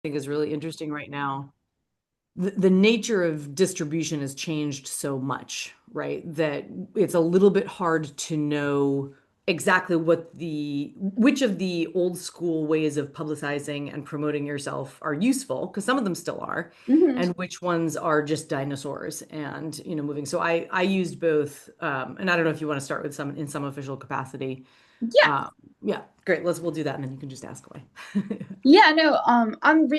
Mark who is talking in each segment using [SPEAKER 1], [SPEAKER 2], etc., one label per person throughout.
[SPEAKER 1] think is really interesting right now. The nature of distribution has changed so much, right? That it's a little bit hard to know exactly which of the old school ways of publicizing and promoting yourself are useful, because some of them still are,
[SPEAKER 2] Hmm.
[SPEAKER 1] and which ones are just dinosaurs and, moving. So I used both, and I don't know if you want to start with some in some official capacity.
[SPEAKER 2] Yeah.
[SPEAKER 1] Uh, yeah, great. We'll do that, and then you can just ask away.
[SPEAKER 2] Yeah, no,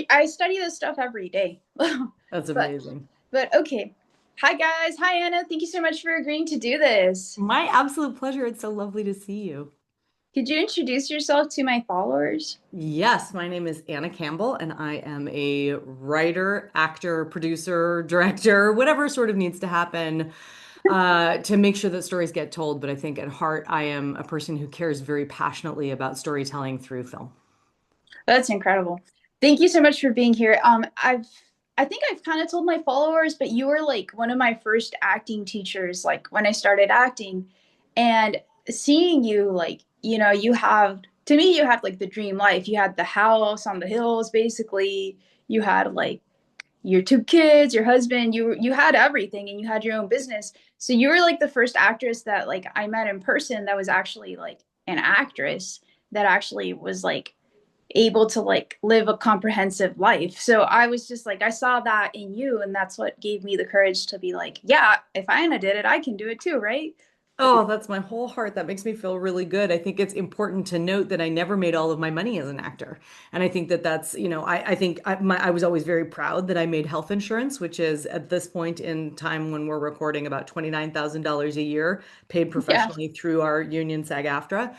[SPEAKER 2] I study this stuff every day.
[SPEAKER 1] That's
[SPEAKER 2] But
[SPEAKER 1] amazing.
[SPEAKER 2] okay. Hi guys. Hi Anna. Thank you so much for agreeing to do this.
[SPEAKER 1] My absolute pleasure. It's so lovely to see you.
[SPEAKER 2] Could you introduce yourself to my followers?
[SPEAKER 1] Yes, my name is Anna Campbell, and I am a writer, actor, producer, director, whatever sort of needs to happen to make sure that stories get told. But I think at heart, I am a person who cares very passionately about storytelling through film.
[SPEAKER 2] That's incredible. Thank you so much for being here. I think I've kind of told my followers, but you were like one of my first acting teachers, like when I started acting, and seeing you, like, you have, to me, you had like the dream life. You had the house on the hills, basically. You had like your two kids, your husband, you had everything, and you had your own business. So you were like the first actress that like I met in person that was actually like an actress that actually was like able to like live a comprehensive life. So I was just like, I saw that in you, and that's what gave me the courage to be like, yeah, if Anna did it, I can do it too, right?
[SPEAKER 1] Oh, that's my whole heart. That makes me feel really good. I think it's important to note that I never made all of my money as an actor. And I think that that's, I think I was always very proud that I made health insurance, which is at this point in time when we're recording about $29,000 a year paid
[SPEAKER 2] Yeah.
[SPEAKER 1] professionally through our union SAG-AFTRA.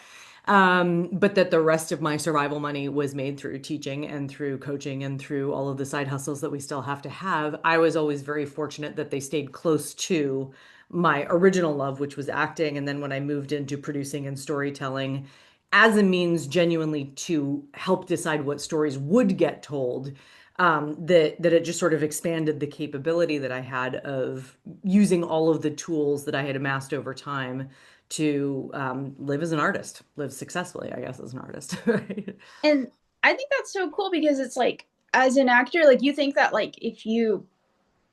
[SPEAKER 1] But that the rest of my survival money was made through teaching and through coaching and through all of the side hustles that we still have to have. I was always very fortunate that they stayed close to my original love, which was acting. And then when I moved into producing and storytelling as a means genuinely to help decide what stories would get told, that it just sort of expanded the capability that I had of using all of the tools that I had amassed over time to live as an artist, live successfully, I guess, as an artist. Right?
[SPEAKER 2] And I think that's so cool because it's like, as an actor, like you think that like if you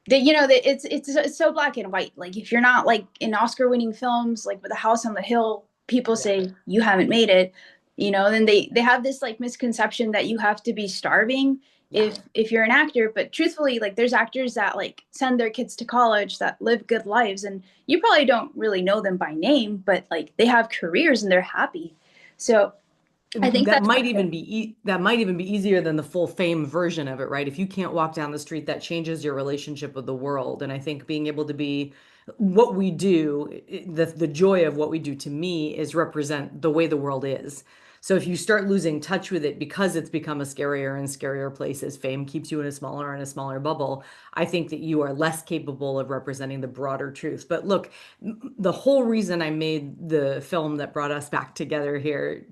[SPEAKER 2] that that it's so black and white. Like if you're not like in Oscar winning films like with a house on the hill, people
[SPEAKER 1] Yeah.
[SPEAKER 2] say you haven't made it. Then they have this like misconception that you have to be starving
[SPEAKER 1] Yeah.
[SPEAKER 2] if you're an actor. But truthfully, like there's actors that like send their kids to college that live good lives, and you probably don't really know them by name, but like they have careers and they're happy. So I think
[SPEAKER 1] That
[SPEAKER 2] that's
[SPEAKER 1] might even be that might even be easier than the full fame version of it, right? If you can't walk down the street, that changes your relationship with the world. And I think being able to be what we do, the joy of what we do to me is represent the way the world is. So if you start losing touch with it because it's become a scarier and scarier place as fame keeps you in a smaller and a smaller bubble, I think that you are less capable of representing the broader truth. But look, the whole reason I made the film that brought us back together here,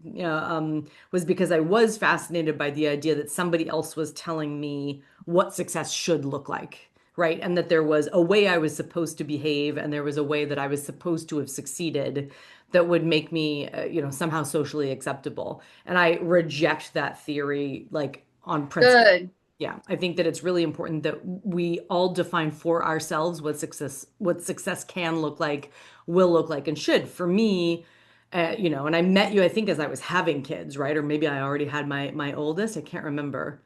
[SPEAKER 1] was because I was fascinated by the idea that somebody else was telling me what success should look like, right? And that there was a way I was supposed to behave, and there was a way that I was supposed to have succeeded that would make me, somehow socially acceptable. And I reject that theory, like on principle.
[SPEAKER 2] good.
[SPEAKER 1] Yeah, I think that it's really important that we all define for ourselves what success can look like, will look like, and should. For me, and I met you, I think, as I was having kids, right? Or maybe I already had my oldest. I can't remember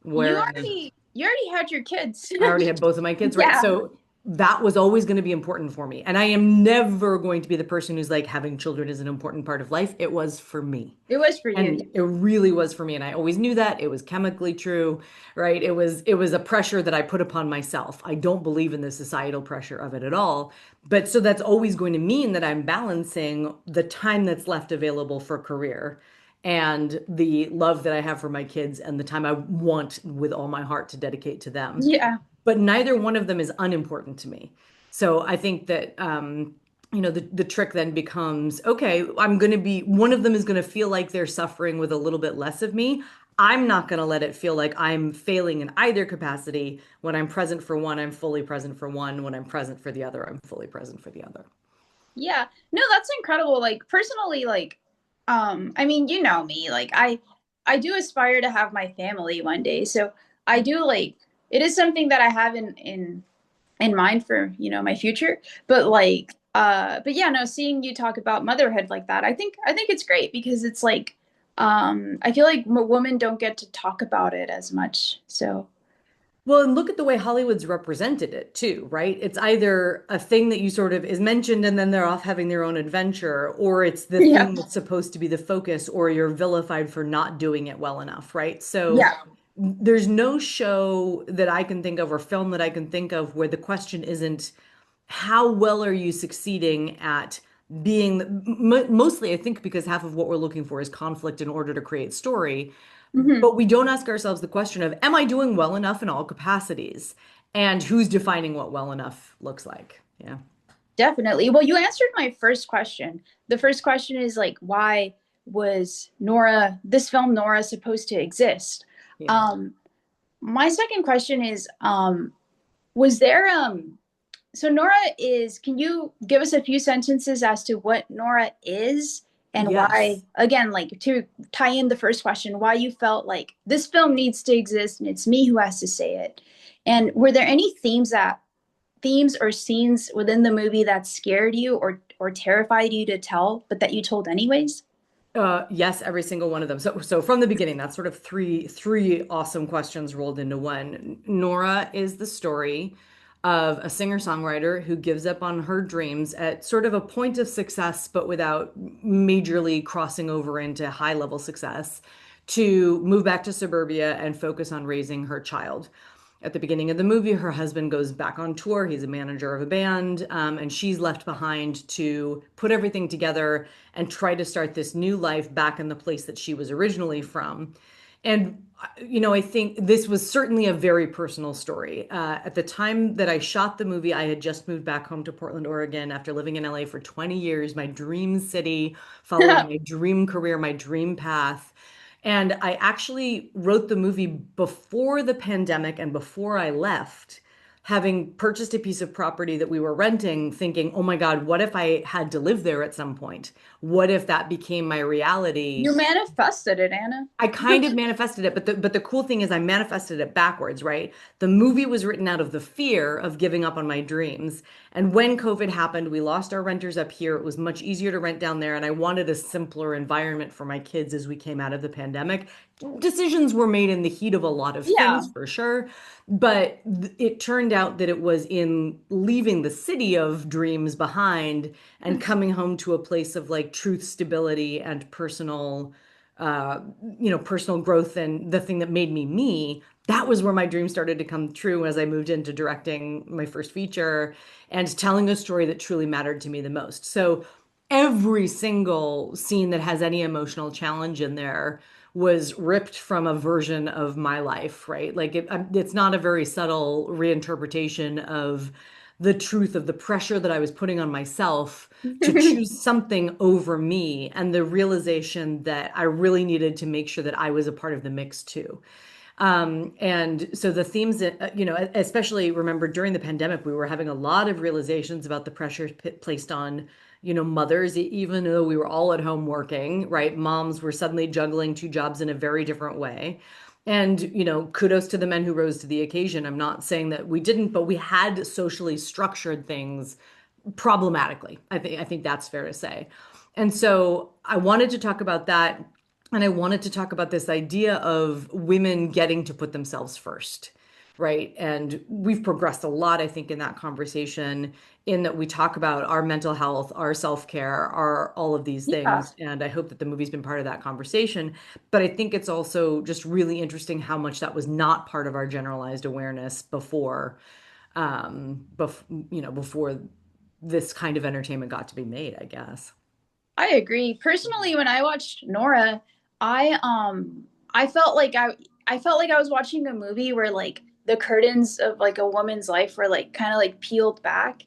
[SPEAKER 2] You
[SPEAKER 1] where
[SPEAKER 2] already you already had your kids.
[SPEAKER 1] I already had both of my kids, right?
[SPEAKER 2] Yeah,
[SPEAKER 1] So that was always going to be important for me. And I am never going to be the person who's like having children is an important part of life. It was for me.
[SPEAKER 2] it was for you.
[SPEAKER 1] And it really was for me. And I always knew that. It was chemically true, right? It was a pressure that I put upon myself. I don't believe in the societal pressure of it at all. But so that's always going to mean that I'm balancing the time that's left available for career and the love that I have for my kids and the time I want with all my heart to dedicate to them.
[SPEAKER 2] Yeah.
[SPEAKER 1] But neither one of them is unimportant to me. So I think that the trick then becomes, okay, I'm going to be one of them is going to feel like they're suffering with a little bit less of me. I'm not going to let it feel like I'm failing in either capacity. When I'm present for one, I'm fully present for one. When I'm present for the other, I'm fully present for the other.
[SPEAKER 2] Yeah. No, that's incredible. Like personally, like I mean, you know me, like I do aspire to have my family one day. So I do like it is something that I have in mind for, my future. But but yeah, no, seeing you talk about motherhood like that, I think it's great because it's like I feel like women don't get to talk about it as much. So
[SPEAKER 1] Well, and look at the way Hollywood's represented it too, right? It's either a thing that you sort of is mentioned and then they're off having their own adventure, or it's the
[SPEAKER 2] yeah.
[SPEAKER 1] thing that's supposed to be the focus, or you're vilified for not doing it well enough, right? So
[SPEAKER 2] Yeah.
[SPEAKER 1] there's no show that I can think of or film that I can think of where the question isn't how well are you succeeding at being mostly, I think, because half of what we're looking for is conflict in order to create story.
[SPEAKER 2] Hmm.
[SPEAKER 1] But we don't ask ourselves the question of, am I doing well enough in all capacities? And who's defining what well enough looks like? Yeah.
[SPEAKER 2] Definitely. Well, you answered my first question. The first question is like, why was this film Nora supposed to exist?
[SPEAKER 1] Yeah.
[SPEAKER 2] Um, my second question is, was there so Nora is, can you give us a few sentences as to what Nora is and why,
[SPEAKER 1] Yes.
[SPEAKER 2] again, like to tie in the first question, why you felt like this film needs to exist and it's me who has to say it? And were there any themes or scenes within the movie that scared you or terrified you to tell, but that you told anyways?
[SPEAKER 1] Yes, every single one of them. So from the beginning, that's sort of three awesome questions rolled into one. Nora is the story of a singer-songwriter who gives up on her dreams at sort of a point of success, but without majorly crossing over into high-level success, to move back to suburbia and focus on raising her child. At the beginning of the movie, her husband goes back on tour. He's a manager of a band, and she's left behind to put everything together and try to start this new life back in the place that she was originally from. And, I think this was certainly a very personal story. At the time that I shot the movie, I had just moved back home to Portland, Oregon after living in LA for 20 years, my dream city, following my dream career, my dream path. And I actually wrote the movie before the pandemic and before I left, having purchased a piece of property that we were renting, thinking, oh my God, what if I had to live there at some point? What if that became my reality?
[SPEAKER 2] You manifested it, Anna.
[SPEAKER 1] I kind of manifested it, but the cool thing is I manifested it backwards, right? The movie was written out of the fear of giving up on my dreams. And when COVID happened, we lost our renters up here. It was much easier to rent down there, and I wanted a simpler environment for my kids as we came out of the pandemic. Decisions were made in the heat of a lot of
[SPEAKER 2] Yeah.
[SPEAKER 1] things for sure, but it turned out that it was in leaving the city of dreams behind and coming home to a place of like truth, stability, and uh, personal growth and the thing that made me me, that was where my dream started to come true as I moved into directing my first feature and telling a story that truly mattered to me the most. So every single scene that has any emotional challenge in there was ripped from a version of my life, right? Like it's not a very subtle reinterpretation of the truth of the pressure that I was putting on myself to choose something over me and the realization that I really needed to make sure that I was a part of the mix too. And so the themes that, especially remember during the pandemic, we were having a lot of realizations about the pressure placed on, mothers, even though we were all at home working, right? Moms were suddenly juggling two jobs in a very different way. And, kudos to the men who rose to the occasion. I'm not saying that we didn't, but we had socially structured things problematically. I think that's fair to say. And so I wanted to talk about that. And I wanted to talk about this idea of women getting to put themselves first, right? And we've progressed a lot, I think, in that conversation, in that we talk about our mental health, our self-care, our all of these
[SPEAKER 2] Yeah.
[SPEAKER 1] things. And I hope that the movie's been part of that conversation. But I think it's also just really interesting how much that was not part of our generalized awareness before this kind of entertainment got to be made, I guess.
[SPEAKER 2] I agree. Personally, when I watched Nora, I felt like I felt like I was watching a movie where like the curtains of like a woman's life were like kind of like peeled back,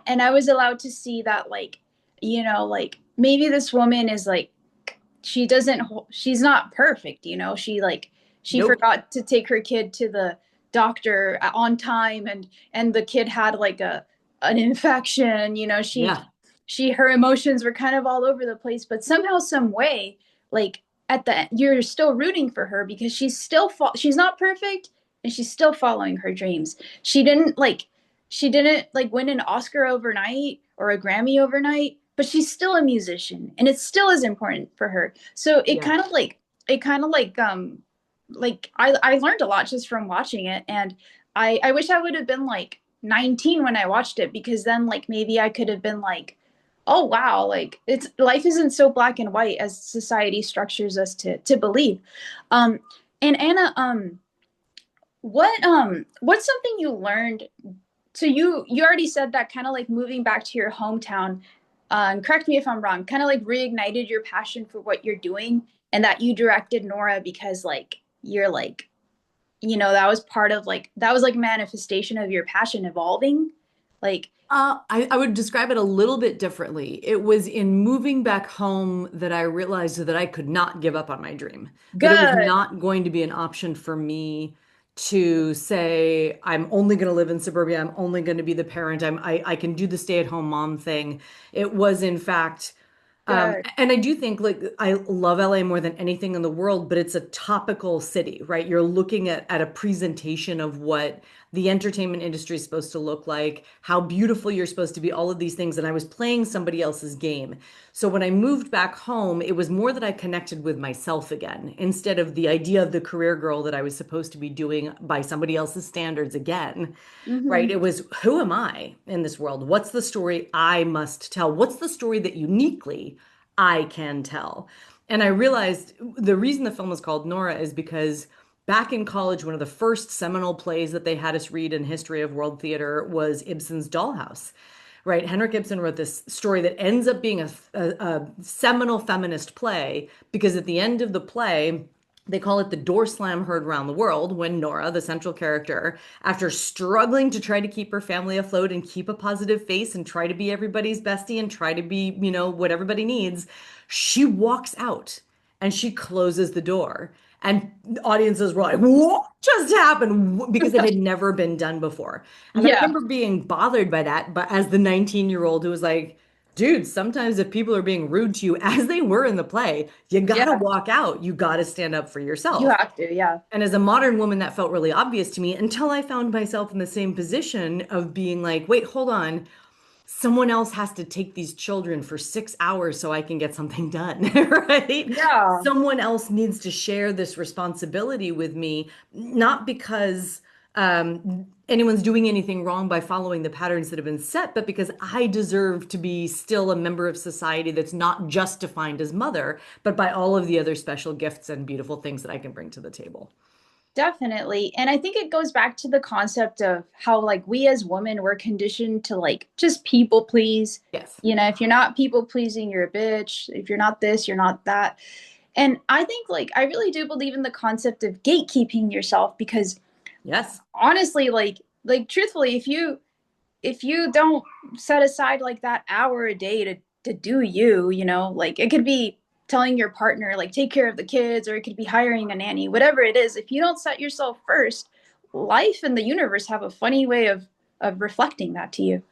[SPEAKER 2] and I was allowed to see that like like maybe this woman is like she's not perfect, she
[SPEAKER 1] Nope.
[SPEAKER 2] forgot to take her kid to the doctor on time, and the kid had like an infection,
[SPEAKER 1] Yeah.
[SPEAKER 2] her emotions were kind of all over the place, but somehow some way, like at the you're still rooting for her because she's not perfect, and she's still following her dreams. She didn't like win an Oscar overnight or a Grammy overnight, but she's still a musician and it still is important for her. So
[SPEAKER 1] Yeah.
[SPEAKER 2] it kind of like I learned a lot just from watching it, and I wish I would have been like 19 when I watched it, because then like maybe I could have been like, oh wow, like it's life isn't so black and white as society structures us to believe. um and Anna, what's something you learned? So you already said that kind of like moving back to your hometown, and correct me if I'm wrong, kind of like reignited your passion for what you're doing, and that you directed Nora because like you're like, that was part of like, that was like manifestation of your passion evolving, like.
[SPEAKER 1] I would describe it a little bit differently. It was in moving back home that I realized that I could not give up on my dream, that it was
[SPEAKER 2] Good.
[SPEAKER 1] not going to be an option for me to say, I'm only going to live in suburbia. I'm only going to be the parent. I can do the stay-at-home mom thing. It was, in fact,
[SPEAKER 2] Good.
[SPEAKER 1] and I do think like I love LA more than anything in the world, but it's a topical city, right? You're looking at a presentation of what the entertainment industry is supposed to look like, how beautiful you're supposed to be, all of these things. And I was playing somebody else's game. So when I moved back home, it was more that I connected with myself again, instead of the idea of the career girl that I was supposed to be doing by somebody else's standards again, right?
[SPEAKER 2] Mm-hmm.
[SPEAKER 1] It was, who am I in this world? What's the story I must tell? What's the story that uniquely I can tell? And I realized the reason the film is called Nora is because back in college, one of the first seminal plays that they had us read in history of world theater was Ibsen's Dollhouse. Right, Henrik Ibsen wrote this story that ends up being a seminal feminist play because at the end of the play, they call it the door slam heard around the world when Nora, the central character, after struggling to try to keep her family afloat and keep a positive face and try to be everybody's bestie and try to be, what everybody needs, she walks out and she closes the door. And audiences were like, what just happened? Because it had never been done before. And I
[SPEAKER 2] Yeah.
[SPEAKER 1] remember being bothered by that, but as the 19-year-old who was like, dude, sometimes if people are being rude to you, as they were in the play, you gotta
[SPEAKER 2] Yeah.
[SPEAKER 1] walk out. You gotta stand up for
[SPEAKER 2] You
[SPEAKER 1] yourself.
[SPEAKER 2] have to. Yeah.
[SPEAKER 1] And as a modern woman, that felt really obvious to me until I found myself in the same position of being like, wait, hold on. Someone else has to take these children for 6 hours so I can get something done, right?
[SPEAKER 2] Yeah.
[SPEAKER 1] Someone else needs to share this responsibility with me, not because anyone's doing anything wrong by following the patterns that have been set, but because I deserve to be still a member of society that's not just defined as mother, but by all of the other special gifts and beautiful things that I can bring to the table.
[SPEAKER 2] Definitely. And I think it goes back to the concept of how like we as women were conditioned to like just people please.
[SPEAKER 1] Yes.
[SPEAKER 2] If you're not people pleasing, you're a bitch. If you're not this, you're not that. And I think like I really do believe in the concept of gatekeeping yourself, because
[SPEAKER 1] Yes.
[SPEAKER 2] honestly, like truthfully, if you don't set aside like that hour a day to do you, like it could be telling your partner like take care of the kids, or it could be hiring a nanny, whatever it is. If you don't set yourself first, life and the universe have a funny way of reflecting that to you.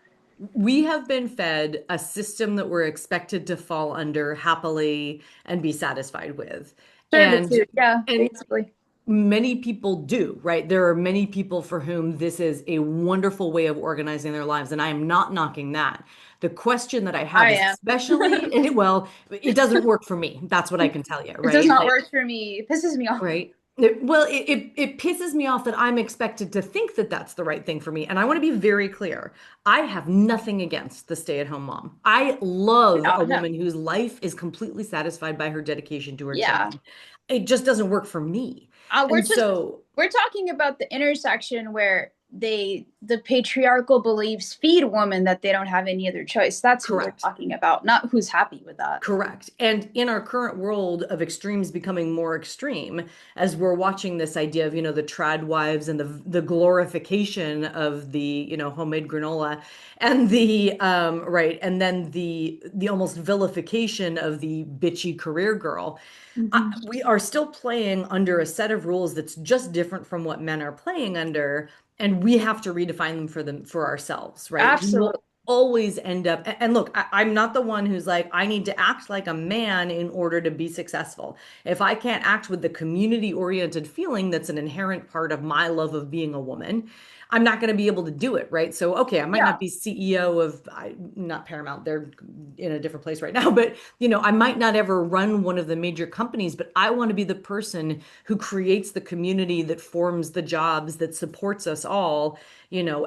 [SPEAKER 1] We have been fed a system that we're expected to fall under happily and be satisfied with. And
[SPEAKER 2] Servitude, yeah,
[SPEAKER 1] and
[SPEAKER 2] basically.
[SPEAKER 1] many people do, right? There are many people for whom this is a wonderful way of organizing their lives, and I am not knocking that. The question that I have,
[SPEAKER 2] I am.
[SPEAKER 1] especially, well, it doesn't work for me. That's what I can tell you,
[SPEAKER 2] It does
[SPEAKER 1] right?
[SPEAKER 2] not
[SPEAKER 1] Like,
[SPEAKER 2] work for me. It pisses me off.
[SPEAKER 1] right. It pisses me off that I'm expected to think that that's the right thing for me. And I want to be very clear. I have nothing against the stay-at-home mom. I love
[SPEAKER 2] No,
[SPEAKER 1] a
[SPEAKER 2] no.
[SPEAKER 1] woman whose life is completely satisfied by her dedication to her
[SPEAKER 2] Yeah.
[SPEAKER 1] children. It just doesn't work for me.
[SPEAKER 2] We're
[SPEAKER 1] And
[SPEAKER 2] just
[SPEAKER 1] so,
[SPEAKER 2] we're talking about the intersection where the patriarchal beliefs feed women that they don't have any other choice. That's who we're
[SPEAKER 1] correct.
[SPEAKER 2] talking about, not who's happy with that.
[SPEAKER 1] Correct. And in our current world of extremes becoming more extreme, as we're watching this idea of, the trad wives and the glorification of the, homemade granola and the right, and then the almost vilification of the bitchy career girl.
[SPEAKER 2] Mm-hmm.
[SPEAKER 1] We are still playing under a set of rules that's just different from what men are playing under, and we have to redefine them for ourselves, right?
[SPEAKER 2] Absolutely.
[SPEAKER 1] always end up, and look, I'm not the one who's like, I need to act like a man in order to be successful. If I can't act with the community oriented feeling that's an inherent part of my love of being a woman, I'm not going to be able to do it, right? So, okay, I might
[SPEAKER 2] Yeah.
[SPEAKER 1] not be CEO of, not Paramount, they're in a different place right now, but I might not ever run one of the major companies, but I want to be the person who creates the community that forms the jobs that supports us all,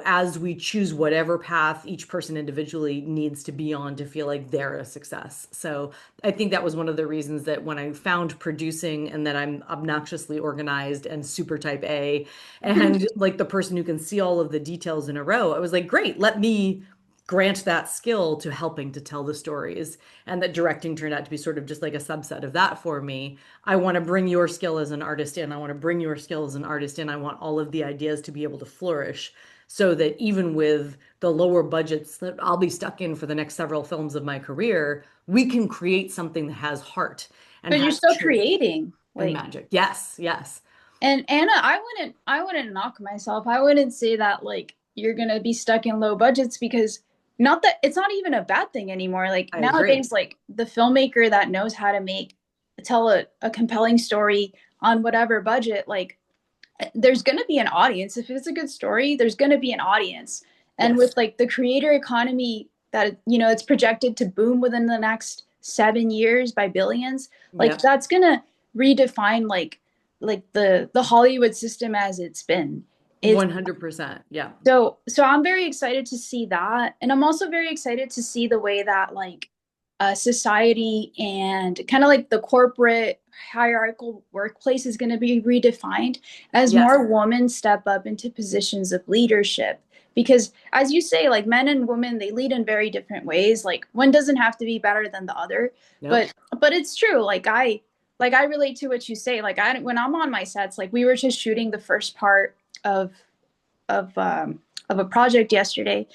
[SPEAKER 1] as we choose whatever path each person individually needs to be on to feel like they're a success. So I think that was one of the reasons that when I found producing and that I'm obnoxiously organized and super type A and like the person who can see all of the details in a row, I was like, great, let me grant that skill to helping to tell the stories. And that directing turned out to be sort of just like a subset of that for me. I want to bring your skill as an artist in. I want to bring your skill as an artist in. I want all of the ideas to be able to flourish so that even with the lower budgets that I'll be stuck in for the next several films of my career, we can create something that has heart and
[SPEAKER 2] But you're
[SPEAKER 1] has
[SPEAKER 2] still
[SPEAKER 1] truth
[SPEAKER 2] creating.
[SPEAKER 1] and
[SPEAKER 2] Like,
[SPEAKER 1] magic. Yes, yes.
[SPEAKER 2] and Anna, I wouldn't knock myself. I wouldn't say that like you're gonna be stuck in low budgets, because not that it's not even a bad thing anymore. Like
[SPEAKER 1] I agree.
[SPEAKER 2] nowadays, like the filmmaker that knows how to tell a compelling story on whatever budget, like there's gonna be an audience. If it's a good story, there's gonna be an audience. And
[SPEAKER 1] Yes,
[SPEAKER 2] with like the creator economy that it's projected to boom within the next 7 years by billions, like
[SPEAKER 1] yep,
[SPEAKER 2] that's gonna redefine like the Hollywood system as it's been. It's
[SPEAKER 1] 100%. Yeah.
[SPEAKER 2] so I'm very excited to see that, and I'm also very excited to see the way that like society and kind of like the corporate hierarchical workplace is going to be redefined as
[SPEAKER 1] Yes.
[SPEAKER 2] more women step up into positions of leadership. Because as you say, like men and women, they lead in very different ways. Like one doesn't have to be better than the other,
[SPEAKER 1] Nope.
[SPEAKER 2] but it's true. Like I relate to what you say. Like I when I'm on my sets, like we were just shooting the first part of of um, of a project yesterday,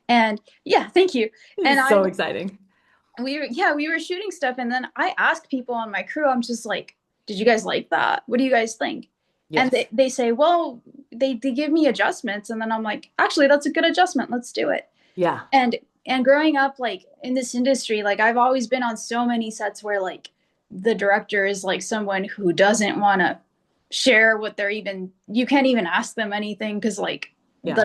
[SPEAKER 2] and yeah, thank you. And
[SPEAKER 1] It's
[SPEAKER 2] I
[SPEAKER 1] so exciting.
[SPEAKER 2] we were shooting stuff, and then I asked people on my crew, I'm just like, did you guys like that? What do you guys think? And
[SPEAKER 1] Yes.
[SPEAKER 2] they say, well, they give me adjustments, and then I'm like, actually, that's a good adjustment. Let's do it.
[SPEAKER 1] Yeah.
[SPEAKER 2] And growing up like in this industry, like I've always been on so many sets where like the director is like someone who doesn't want to share what they're even you can't even ask them anything because like
[SPEAKER 1] Yeah.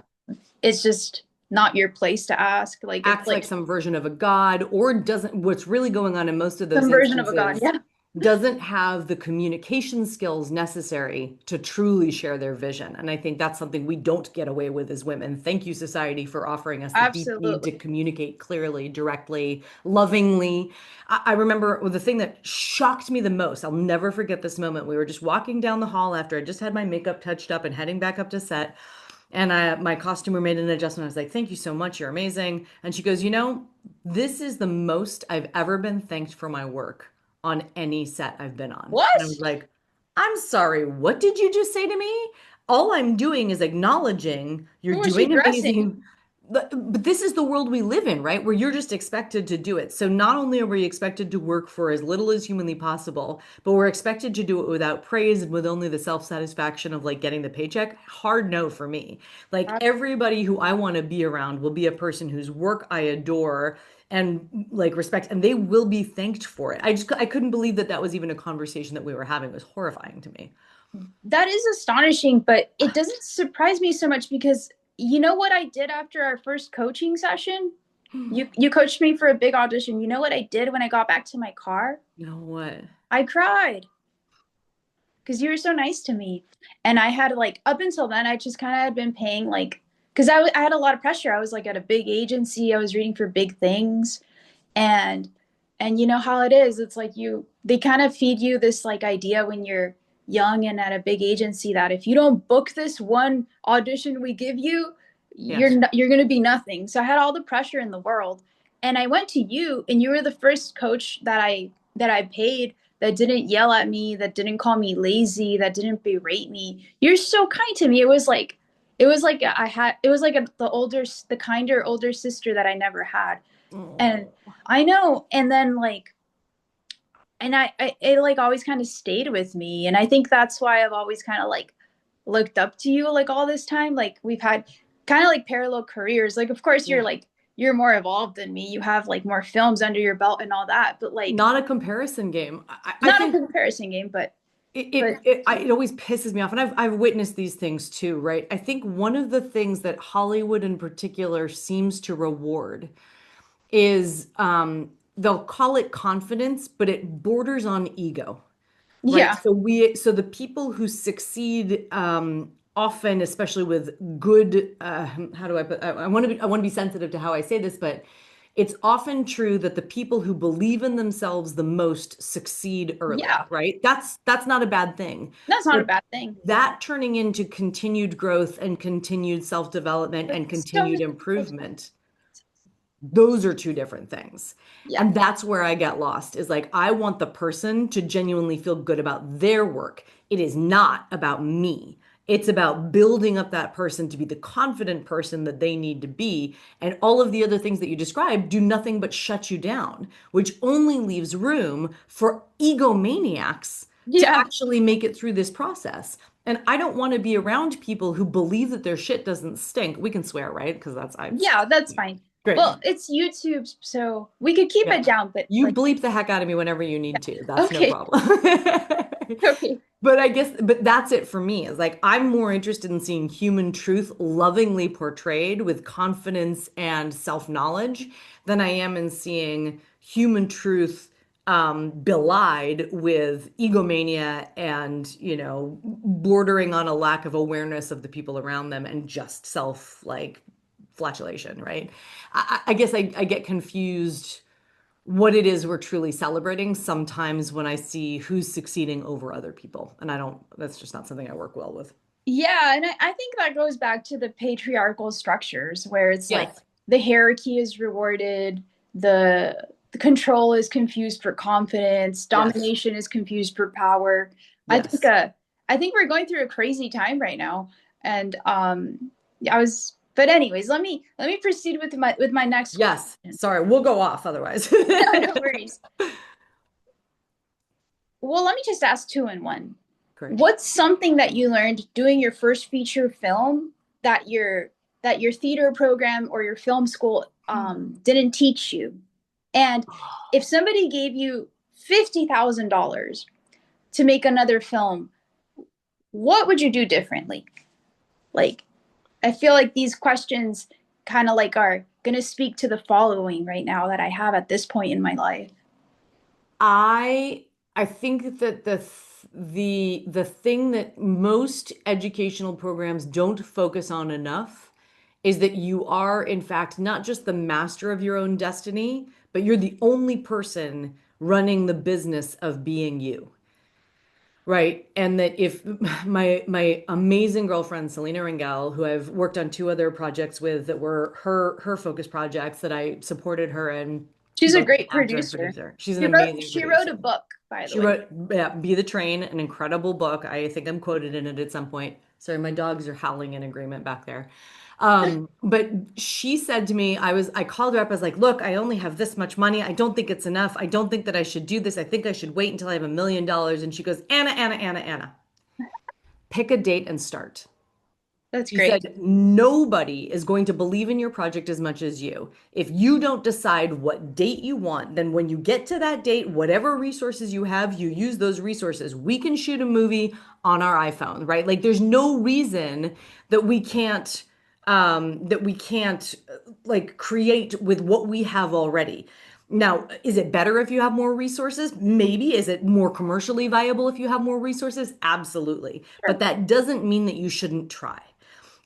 [SPEAKER 2] it's just not your place to ask. Like it's
[SPEAKER 1] Acts like
[SPEAKER 2] like
[SPEAKER 1] some version of a god, or doesn't, what's really going on in most of those
[SPEAKER 2] some version of a god.
[SPEAKER 1] instances,
[SPEAKER 2] Yeah,
[SPEAKER 1] doesn't have the communication skills necessary to truly share their vision. And I think that's something we don't get away with as women. Thank you, society, for offering us the deep need to
[SPEAKER 2] absolutely.
[SPEAKER 1] communicate clearly, directly, lovingly. I remember the thing that shocked me the most. I'll never forget this moment. We were just walking down the hall after I just had my makeup touched up and heading back up to set. And my costumer made an adjustment. I was like, thank you so much. You're amazing. And she goes, this is the most I've ever been thanked for my work on any set I've been on. And I was
[SPEAKER 2] What?
[SPEAKER 1] like, I'm sorry, what did you just say to me? All I'm doing is acknowledging you're
[SPEAKER 2] Who was she
[SPEAKER 1] doing
[SPEAKER 2] dressing?
[SPEAKER 1] amazing. But this is the world we live in, right? Where you're just expected to do it. So not only are we expected to work for as little as humanly possible, but we're expected to do it without praise and with only the self-satisfaction of like getting the paycheck. Hard no for me. Like everybody who I want to be around will be a person whose work I adore and like respect, and they will be thanked for it. I couldn't believe that that was even a conversation that we were having. It was horrifying to me.
[SPEAKER 2] That is astonishing, but it doesn't surprise me so much because you know what I did after our first coaching session? You coached me for a big audition. You know what I did when I got back to my car?
[SPEAKER 1] You know what?
[SPEAKER 2] I cried because you were so nice to me. And I had like up until then, I just kind of had been paying like because I had a lot of pressure. I was like at a big agency. I was reading for big things, and you know how it is. It's like they kind of feed you this like idea when you're young and at a big agency that if you don't book this one audition we give you,
[SPEAKER 1] Yes.
[SPEAKER 2] you're going to be nothing. So I had all the pressure in the world, and I went to you, and you were the first coach that I paid that didn't yell at me, that didn't call me lazy, that didn't berate me. You're so kind to me. It was like the kinder older sister that I never had. And
[SPEAKER 1] Oh,
[SPEAKER 2] I know. And then like, and it like always kind of stayed with me. And I think that's why I've always kind of like looked up to you like all this time. Like we've had kind of like parallel careers. Like, of course,
[SPEAKER 1] yeah.
[SPEAKER 2] you're more evolved than me. You have like more films under your belt and all that, but like
[SPEAKER 1] Not a comparison game. I
[SPEAKER 2] not a
[SPEAKER 1] think
[SPEAKER 2] comparison game,
[SPEAKER 1] it
[SPEAKER 2] but
[SPEAKER 1] it, I, it always pisses me off, and I've witnessed these things too, right? I think one of the things that Hollywood in particular seems to reward is they'll call it confidence, but it borders on ego, right?
[SPEAKER 2] yeah,
[SPEAKER 1] So the people who succeed often, especially with good, how do I put? I want to be sensitive to how I say this, but it's often true that the people who believe in themselves the most succeed early,
[SPEAKER 2] yeah,
[SPEAKER 1] right? That's not a bad thing,
[SPEAKER 2] that's not a
[SPEAKER 1] but
[SPEAKER 2] bad thing.
[SPEAKER 1] that turning into continued growth and continued self-development
[SPEAKER 2] But
[SPEAKER 1] and
[SPEAKER 2] so
[SPEAKER 1] continued
[SPEAKER 2] many people,
[SPEAKER 1] improvement, those are two different things.
[SPEAKER 2] yeah,
[SPEAKER 1] And that's where I get lost is like, I want the person to genuinely feel good about their work. It is not about me. It's about building up that person to be the confident person that they need to be. And all of the other things that you described do nothing but shut you down, which only leaves room for egomaniacs to
[SPEAKER 2] yeah,
[SPEAKER 1] actually make it through this process. And I don't want to be around people who believe that their shit doesn't stink. We can swear, right? Because that's I
[SPEAKER 2] yeah. That's fine.
[SPEAKER 1] great.
[SPEAKER 2] Well, it's YouTube, so we could keep
[SPEAKER 1] Yeah.
[SPEAKER 2] it down. But
[SPEAKER 1] You
[SPEAKER 2] like,
[SPEAKER 1] bleep the heck out of me whenever you need to. That's no
[SPEAKER 2] okay,
[SPEAKER 1] problem.
[SPEAKER 2] okay,
[SPEAKER 1] But I guess, but that's it for me. Is like I'm more interested in seeing human truth lovingly portrayed with confidence and self-knowledge than I am in seeing human truth belied with egomania and, bordering on a lack of awareness of the people around them and just self like flatulation, right? I guess I get confused what it is we're truly celebrating sometimes when I see who's succeeding over other people. And I don't, that's just not something I work well with.
[SPEAKER 2] yeah. And I think that goes back to the patriarchal structures where it's like
[SPEAKER 1] Yes.
[SPEAKER 2] the hierarchy is rewarded, the control is confused for confidence,
[SPEAKER 1] Yes.
[SPEAKER 2] domination is confused for power. I think
[SPEAKER 1] Yes.
[SPEAKER 2] I think we're going through a crazy time right now. And I was but anyways, let me proceed with my next
[SPEAKER 1] Yes.
[SPEAKER 2] question.
[SPEAKER 1] Sorry, we'll go off otherwise.
[SPEAKER 2] No, no worries. Well, let me just ask two in one.
[SPEAKER 1] Great.
[SPEAKER 2] What's something that you learned doing your first feature film that your theater program or your film school didn't teach you? And if somebody gave you $50,000 to make another film, what would you do differently? Like, I feel like these questions kind of like are going to speak to the following right now that I have at this point in my life.
[SPEAKER 1] I I think that the thing that most educational programs don't focus on enough is that you are in fact not just the master of your own destiny, but you're the only person running the business of being you. Right. And that if my amazing girlfriend, Selena Ringel, who I've worked on two other projects with that were her focus projects that I supported her in,
[SPEAKER 2] She's a
[SPEAKER 1] both as an
[SPEAKER 2] great
[SPEAKER 1] actor and
[SPEAKER 2] producer.
[SPEAKER 1] producer. She's an
[SPEAKER 2] She wrote
[SPEAKER 1] amazing
[SPEAKER 2] she wrote a
[SPEAKER 1] producer.
[SPEAKER 2] book, by the
[SPEAKER 1] She
[SPEAKER 2] way.
[SPEAKER 1] wrote, yeah, Be the Train, an incredible book. I think I'm quoted in it at some point. Sorry, my dogs are howling in agreement back there. But she said to me, I called her up, I was like, look, I only have this much money. I don't think it's enough. I don't think that I should do this. I think I should wait until I have $1 million. And she goes, Anna, pick a date and start.
[SPEAKER 2] That's
[SPEAKER 1] She
[SPEAKER 2] great.
[SPEAKER 1] said, nobody is going to believe in your project as much as you. If you don't decide what date you want, then when you get to that date, whatever resources you have, you use those resources. We can shoot a movie on our iPhone, right? Like there's no reason that we can't like create with what we have already. Now, is it better if you have more resources? Maybe. Is it more commercially viable if you have more resources? Absolutely. But
[SPEAKER 2] Sure.
[SPEAKER 1] that doesn't mean that you shouldn't try.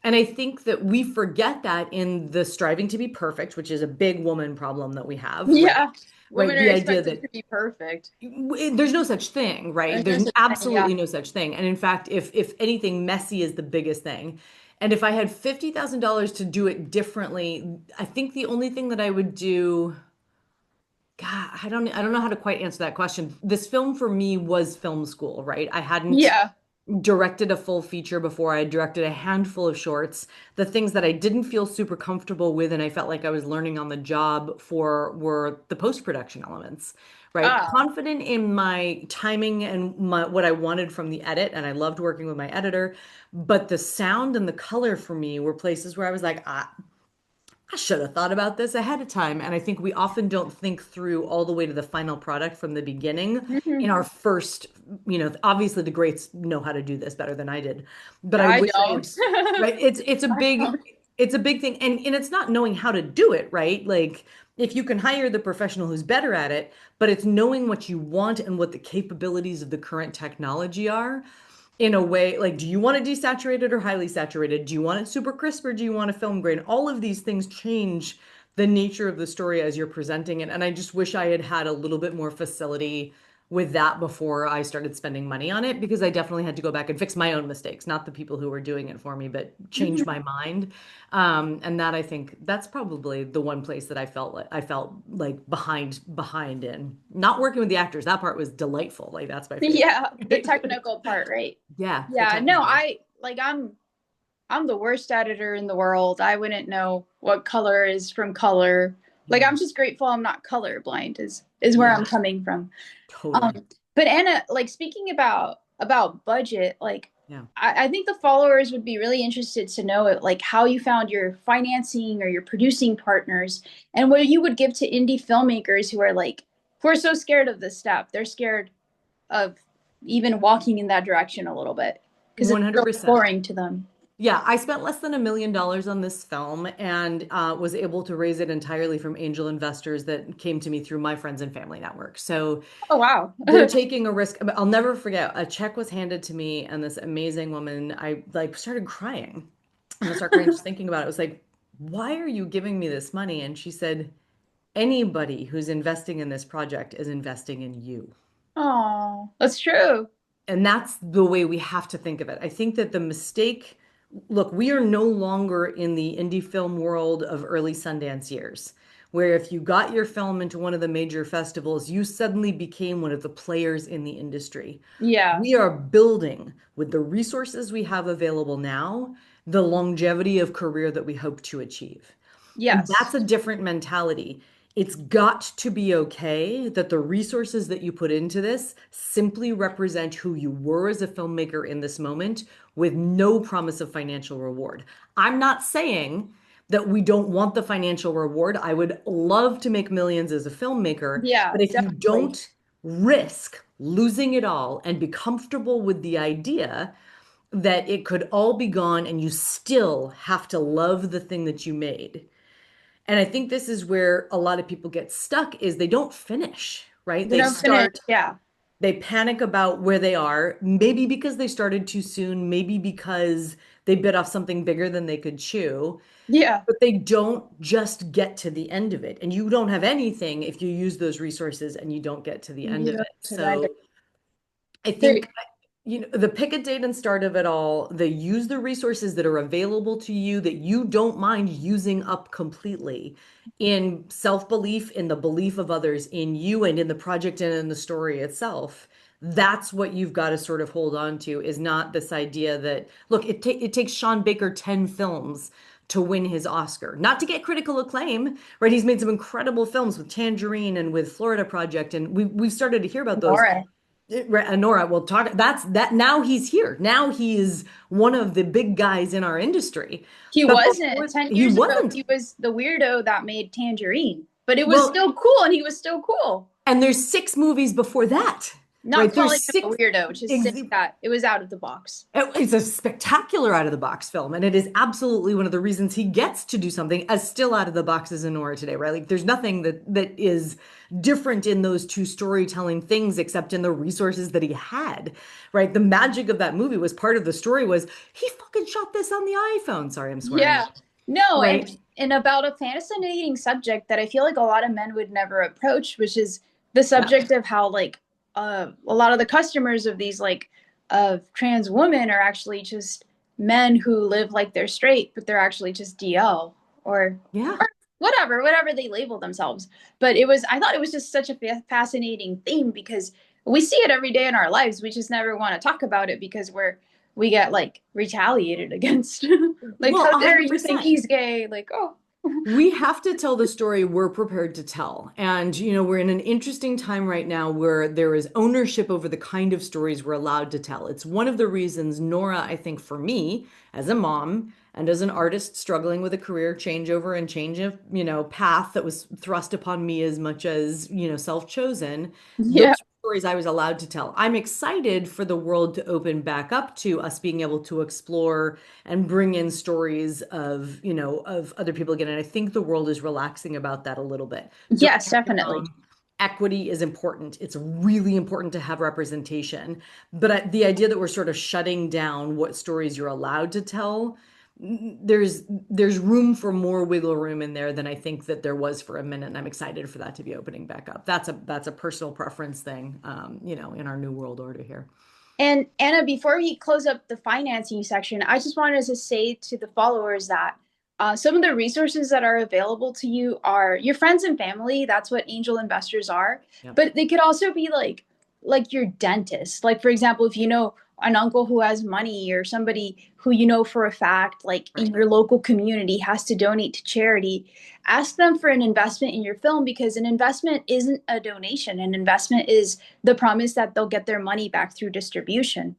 [SPEAKER 1] And I think that we forget that in the striving to be perfect, which is a big woman problem that we have, right?
[SPEAKER 2] Yeah.
[SPEAKER 1] Right.
[SPEAKER 2] Women are
[SPEAKER 1] The idea
[SPEAKER 2] expected
[SPEAKER 1] that
[SPEAKER 2] to be perfect.
[SPEAKER 1] there's no such thing, right?
[SPEAKER 2] There's no
[SPEAKER 1] There's
[SPEAKER 2] such thing. Yeah.
[SPEAKER 1] absolutely no such thing. And in fact, if anything, messy is the biggest thing. And if I had $50,000 to do it differently, I think the only thing that I would do, God, I don't know how to quite answer that question. This film for me was film school, right? I hadn't
[SPEAKER 2] Yeah.
[SPEAKER 1] directed a full feature before. I directed a handful of shorts. The things that I didn't feel super comfortable with and I felt like I was learning on the job for were the post-production elements, right?
[SPEAKER 2] Ah.
[SPEAKER 1] Confident in my timing and what I wanted from the edit, and I loved working with my editor, but the sound and the color for me were places where I was like, I should have thought about this ahead of time. And I think we often don't think through all the way to the final product from the beginning in
[SPEAKER 2] Mhm.
[SPEAKER 1] our first, obviously the greats know how to do this better than I did. But I
[SPEAKER 2] I
[SPEAKER 1] wish I had,
[SPEAKER 2] don't.
[SPEAKER 1] right? It's a
[SPEAKER 2] I
[SPEAKER 1] big
[SPEAKER 2] don't.
[SPEAKER 1] it's a big thing. And it's not knowing how to do it, right? Like if you can hire the professional who's better at it, but it's knowing what you want and what the capabilities of the current technology are in a way, like, do you want it desaturated or highly saturated? Do you want it super crisp or do you want a film grain? All of these things change the nature of the story as you're presenting it. And I just wish I had had a little bit more facility with that before I started spending money on it, because I definitely had to go back and fix my own mistakes, not the people who were doing it for me, but change
[SPEAKER 2] Mhm.
[SPEAKER 1] my mind. And that I think that's probably the one place that I felt like behind in. Not working with the actors, that part was delightful. Like that's my favorite.
[SPEAKER 2] Yeah, the technical part, right?
[SPEAKER 1] Yeah, the
[SPEAKER 2] Yeah, no,
[SPEAKER 1] technical.
[SPEAKER 2] I'm the worst editor in the world. I wouldn't know what color is from color. Like
[SPEAKER 1] Yeah.
[SPEAKER 2] I'm just grateful I'm not colorblind is where
[SPEAKER 1] Yeah,
[SPEAKER 2] I'm coming from. Um,
[SPEAKER 1] totally.
[SPEAKER 2] but Anna, like speaking about budget, like
[SPEAKER 1] Yeah.
[SPEAKER 2] I think the followers would be really interested to know like how you found your financing or your producing partners and what you would give to indie filmmakers who are so scared of this step. They're scared of even walking in that direction a little bit because it's so
[SPEAKER 1] 100%.
[SPEAKER 2] boring to them.
[SPEAKER 1] Yeah, I spent less than $1 million on this film and was able to raise it entirely from angel investors that came to me through my friends and family network. So
[SPEAKER 2] Oh wow.
[SPEAKER 1] they're taking a risk. But I'll never forget, a check was handed to me and this amazing woman, I like started crying. And I started crying just thinking about it. It was like, why are you giving me this money? And she said, anybody who's investing in this project is investing in you.
[SPEAKER 2] Oh, that's true.
[SPEAKER 1] And that's the way we have to think of it. I think that the mistake, look, we are no longer in the indie film world of early Sundance years, where if you got your film into one of the major festivals, you suddenly became one of the players in the industry.
[SPEAKER 2] Yeah.
[SPEAKER 1] We are building with the resources we have available now, the longevity of career that we hope to achieve. And
[SPEAKER 2] Yes.
[SPEAKER 1] that's a different mentality. It's got to be okay that the resources that you put into this simply represent who you were as a filmmaker in this moment with no promise of financial reward. I'm not saying that we don't want the financial reward. I would love to make millions as a filmmaker,
[SPEAKER 2] Yeah,
[SPEAKER 1] but if you
[SPEAKER 2] definitely.
[SPEAKER 1] don't risk losing it all and be comfortable with the idea that it could all be gone and you still have to love the thing that you made, and I think this is where a lot of people get stuck is they don't finish, right?
[SPEAKER 2] They
[SPEAKER 1] They
[SPEAKER 2] don't finish.
[SPEAKER 1] start,
[SPEAKER 2] Yeah.
[SPEAKER 1] they panic about where they are, maybe because they started too soon, maybe because they bit off something bigger than they could chew,
[SPEAKER 2] Yeah.
[SPEAKER 1] but they don't just get to the end of it. And you don't have anything if you use those resources and you don't get to the end
[SPEAKER 2] You
[SPEAKER 1] of
[SPEAKER 2] don't
[SPEAKER 1] it.
[SPEAKER 2] to the end.
[SPEAKER 1] So I
[SPEAKER 2] There,
[SPEAKER 1] think the pick a date and start of it all, they use the resources that are available to you that you don't mind using up completely in self-belief, in the belief of others, in you and in the project and in the story itself. That's what you've got to sort of hold on to, is not this idea that, look, it takes Sean Baker 10 films to win his Oscar, not to get critical acclaim, right? He's made some incredible films with Tangerine and with Florida Project, and we've started to hear about those.
[SPEAKER 2] NORA.
[SPEAKER 1] Nora, we'll talk. That's that. Now he's here. Now he is one of the big guys in our industry.
[SPEAKER 2] He
[SPEAKER 1] But
[SPEAKER 2] wasn't.
[SPEAKER 1] before
[SPEAKER 2] 10
[SPEAKER 1] he
[SPEAKER 2] years ago,
[SPEAKER 1] wasn't.
[SPEAKER 2] he was the weirdo that made Tangerine. But it was
[SPEAKER 1] Well,
[SPEAKER 2] still cool and he was still cool.
[SPEAKER 1] and there's 6 movies before that,
[SPEAKER 2] Not
[SPEAKER 1] right?
[SPEAKER 2] calling
[SPEAKER 1] There's
[SPEAKER 2] him a
[SPEAKER 1] six.
[SPEAKER 2] weirdo, just saying
[SPEAKER 1] Ex
[SPEAKER 2] that it was out of the box.
[SPEAKER 1] It's a spectacular out of the box film, and it is absolutely one of the reasons he gets to do something as still out of the box as Nora today, right? Like there's nothing that is different in those two storytelling things except in the resources that he had, right? The magic of that movie was part of the story was he fucking shot this on the iPhone. Sorry, I'm swearing,
[SPEAKER 2] Yeah. No,
[SPEAKER 1] right?
[SPEAKER 2] and about a fascinating subject that I feel like a lot of men would never approach, which is the
[SPEAKER 1] Yeah,
[SPEAKER 2] subject of how a lot of the customers of these of trans women are actually just men who live like they're straight, but they're actually just DL
[SPEAKER 1] yeah.
[SPEAKER 2] or whatever they label themselves. But I thought it was just such a fascinating theme because we see it every day in our lives. We just never want to talk about it because we get like retaliated against. Like,
[SPEAKER 1] Well,
[SPEAKER 2] how dare you think
[SPEAKER 1] 100%.
[SPEAKER 2] he's gay? Like, oh.
[SPEAKER 1] We have to tell the story we're prepared to tell. And, we're in an interesting time right now where there is ownership over the kind of stories we're allowed to tell. It's one of the reasons NORA, I think, for me, as a mom and as an artist struggling with a career changeover and change of, path that was thrust upon me as much as, self-chosen, those
[SPEAKER 2] Yeah.
[SPEAKER 1] stories I was allowed to tell. I'm excited for the world to open back up to us being able to explore and bring in stories of, of other people again. And I think the world is relaxing about that a little bit. Don't
[SPEAKER 2] Yes,
[SPEAKER 1] get me
[SPEAKER 2] definitely.
[SPEAKER 1] wrong. Equity is important. It's really important to have representation. But the idea that we're sort of shutting down what stories you're allowed to tell, there's room for more wiggle room in there than I think that there was for a minute. And I'm excited for that to be opening back up. That's a personal preference thing, in our new world order here.
[SPEAKER 2] And Anna, before we close up the financing section, I just wanted to say to the followers that some of the resources that are available to you are your friends and family. That's what angel investors are.
[SPEAKER 1] Yep.
[SPEAKER 2] But they could also be like your dentist. Like for example, if you know an uncle who has money or somebody who you know for a fact, like in
[SPEAKER 1] Right.
[SPEAKER 2] your local community, has to donate to charity, ask them for an investment in your film because an investment isn't a donation. An investment is the promise that they'll get their money back through distribution.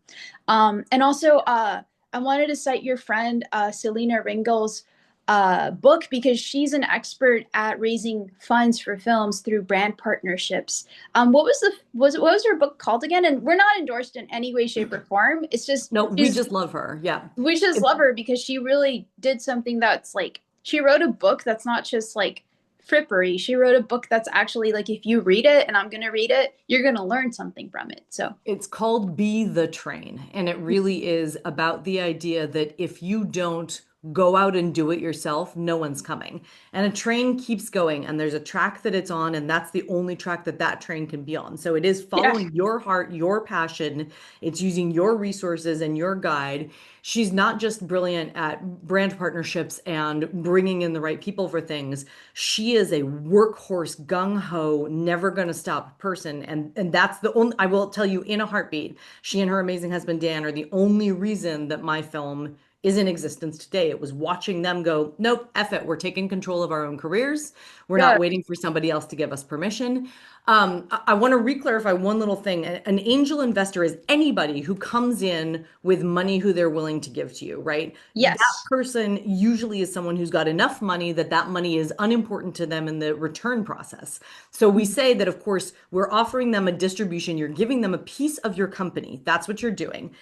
[SPEAKER 2] And also, I wanted to cite your friend Selena Ringel's book because she's an expert at raising funds for films through brand partnerships. What was the what was her book called again? And we're not endorsed in any way, shape, or form. It's just
[SPEAKER 1] No, we just love her. Yeah.
[SPEAKER 2] we just
[SPEAKER 1] It's
[SPEAKER 2] love her because she really did something that's like she wrote a book that's not just like frippery. She wrote a book that's actually like if you read it and I'm gonna read it, you're gonna learn something from it. So
[SPEAKER 1] It's called Be the Train. And it really is about the idea that if you don't go out and do it yourself, no one's coming. And a train keeps going, and there's a track that it's on, and that's the only track that that train can be on. So it is
[SPEAKER 2] yeah,
[SPEAKER 1] following your heart, your passion. It's using your resources and your guide. She's not just brilliant at brand partnerships and bringing in the right people for things. She is a workhorse, gung ho, never going to stop person. And that's the only, I will tell you in a heartbeat, she and her amazing husband, Dan, are the only reason that my film is in existence today. It was watching them go, nope, F it. We're taking control of our own careers. We're not
[SPEAKER 2] good.
[SPEAKER 1] waiting for somebody else to give us permission. I want to re-clarify one little thing. An angel investor is anybody who comes in with money who they're willing to give to you, right? That
[SPEAKER 2] Yes.
[SPEAKER 1] person usually is someone who's got enough money that that money is unimportant to them in the return process. So we say that, of course, we're offering them a distribution. You're giving them a piece of your company. That's what you're doing.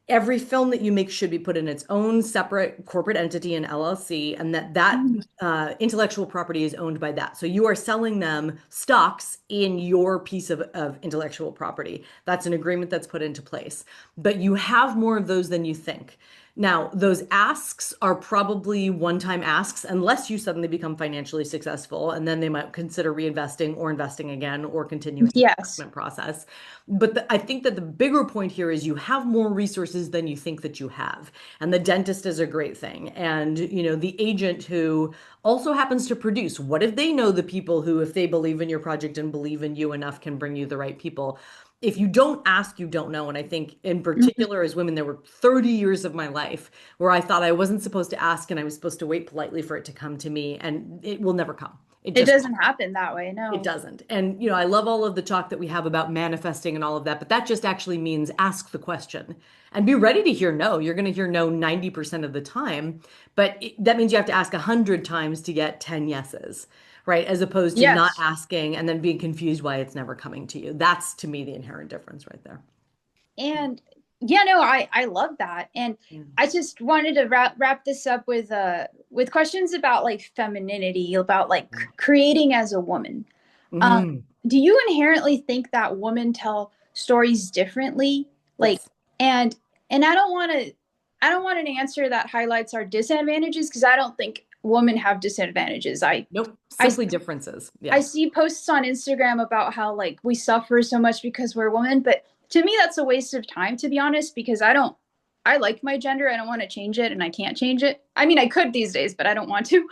[SPEAKER 1] Every film that you make should be put in its own separate corporate entity and LLC, and that intellectual property is owned by that. So you are selling them stocks in your piece of intellectual property. That's an agreement that's put into place. But you have more of those than you think. Now, those asks are probably one-time asks unless you suddenly become financially successful, and then they might consider reinvesting or investing again or continuing the
[SPEAKER 2] Yes.
[SPEAKER 1] investment process. But I think that the bigger point here is you have more resources than you think that you have. And the dentist is a great thing. And, the agent who also happens to produce, what if they know the people who, if they believe in your project and believe in you enough, can bring you the right people? If you don't ask, you don't know. And I think in
[SPEAKER 2] Mhm.
[SPEAKER 1] particular as women, there were 30 years of my life where I thought I wasn't supposed to ask and I was supposed to wait politely for it to come to me, and it will never come. It
[SPEAKER 2] It
[SPEAKER 1] just
[SPEAKER 2] doesn't happen that way.
[SPEAKER 1] it
[SPEAKER 2] No.
[SPEAKER 1] doesn't. And, I love all of the talk that we have about manifesting and all of that, but that just actually means ask the question and be ready to hear no. You're going to hear no 90% of the time, but that means you have to ask 100 times to get 10 yeses, right? As opposed to not
[SPEAKER 2] Yes.
[SPEAKER 1] asking and then being confused why it's never coming to you. That's to me the inherent difference right there.
[SPEAKER 2] And yeah, no, I love that. And
[SPEAKER 1] Yeah.
[SPEAKER 2] I just wanted to wrap this up with questions about like femininity, about like creating as a woman. Um,
[SPEAKER 1] Mhm.
[SPEAKER 2] do you inherently think that women tell stories differently? Like,
[SPEAKER 1] Yes.
[SPEAKER 2] and and I don't want an answer that highlights our disadvantages because I don't think women have disadvantages.
[SPEAKER 1] Nope.
[SPEAKER 2] I
[SPEAKER 1] Simply differences.
[SPEAKER 2] I
[SPEAKER 1] Yeah.
[SPEAKER 2] see posts on Instagram about how like we suffer so much because we're women, but to me that's a waste of time to be honest because I like my gender, I don't want to change it and I can't change it. I mean I could these days, but I don't want to.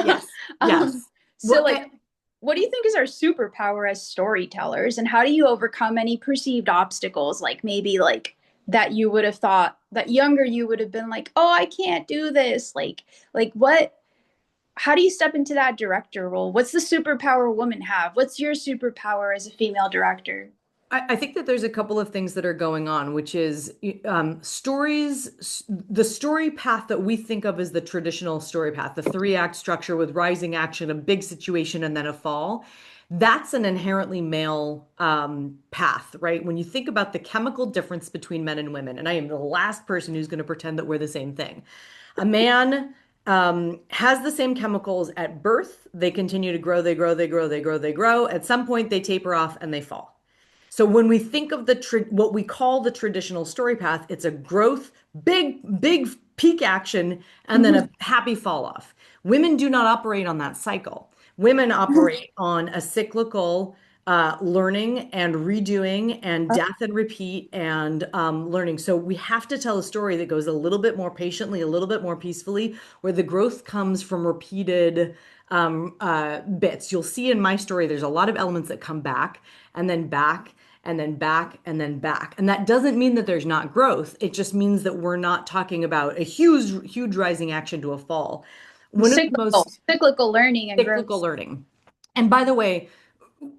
[SPEAKER 1] Yes.
[SPEAKER 2] um
[SPEAKER 1] Yes.
[SPEAKER 2] so
[SPEAKER 1] Well,
[SPEAKER 2] like what do you think is our superpower as storytellers and how do you overcome any perceived obstacles like maybe like that you would have thought that younger you would have been like, "Oh, I can't do this." Like what how do you step into that director role? What's the superpower women have? What's your superpower as a female director?
[SPEAKER 1] I think that there's a couple of things that are going on, which is the story path that we think of as the traditional story path, the three-act structure with rising action, a big situation, and then a fall. That's an inherently male path, right? When you think about the chemical difference between men and women, and I am the last person who's going to pretend that we're the same thing. A man has the same chemicals at birth. They continue to grow, they grow, they grow, they grow, they grow. At some point, they taper off and they fall. So when we think of what we call the traditional story path, it's a growth, big peak action, and then a happy fall off. Women do not operate on that cycle. Women operate on a cyclical learning and redoing and death and repeat and learning. So we have to tell a story that goes a little bit more patiently, a little bit more peacefully, where the growth comes from repeated bits. You'll see in my story, there's a lot of elements that come back and then back and then back and then back. And that doesn't mean that there's not growth. It just means that we're not talking about a huge rising action to a fall. One of the most
[SPEAKER 2] Cyclical learning and
[SPEAKER 1] cyclical
[SPEAKER 2] growth.
[SPEAKER 1] learning. And by the way,